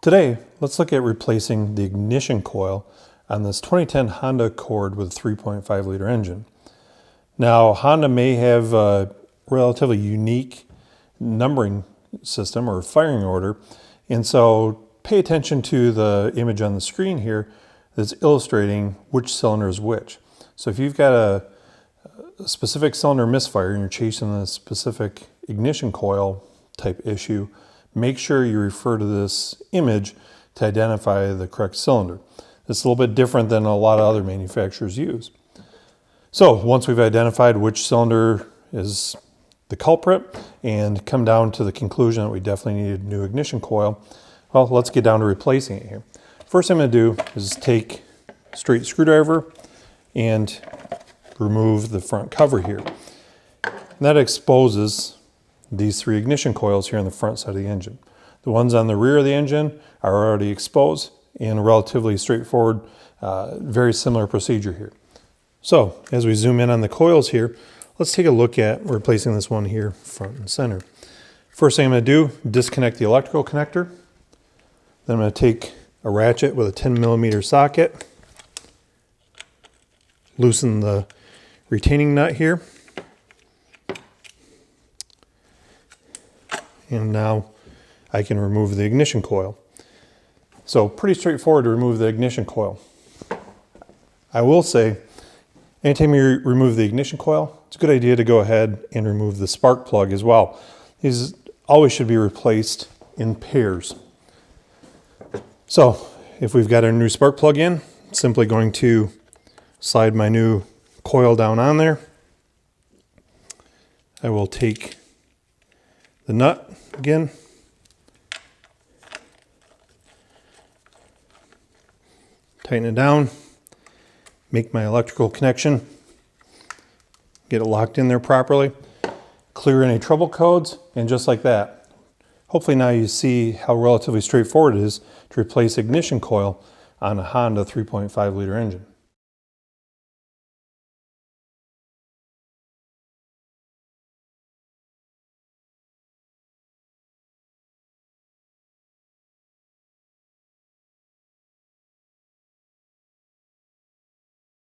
Today, let's look at replacing the ignition coil on this 2010 Honda Accord with a 3.5 liter engine. Now, Honda may have a relatively unique numbering system or firing order, and so pay attention to the image on the screen here that's illustrating which cylinder is which. So if you've got a specific cylinder misfire and you're chasing a specific ignition coil type issue, make sure you refer to this image to identify the correct cylinder. It's a little bit different than a lot of other manufacturers use. So once we've identified which cylinder is the culprit and come down to the conclusion that we definitely need a new ignition coil, well, let's get down to replacing it here. First thing I'm going to do is take a straight screwdriver and remove the front cover here. And that exposes these three ignition coils here on the front side of the engine. The ones on the rear of the engine are already exposed and relatively straightforward, very similar procedure here. So as we zoom in on the coils here, let's take a look at replacing this one here front and center. First thing I'm going to do, disconnect the electrical connector. Then I'm going to take a ratchet with a 10mm socket, loosen the retaining nut here. And now I can remove the ignition coil. So pretty straightforward to remove the ignition coil. I will say, anytime you remove the ignition coil, it's a good idea to go ahead and remove the spark plug as well. These always should be replaced in pairs. So if we've got our new spark plug in, I'm simply going to slide my new coil down on there. I will take the nut again, tighten it down, make my electrical connection, get it locked in there properly, clear any trouble codes, and just like that. Hopefully now you see how relatively straightforward it is to replace ignition coil on a Honda 3.5 liter engine.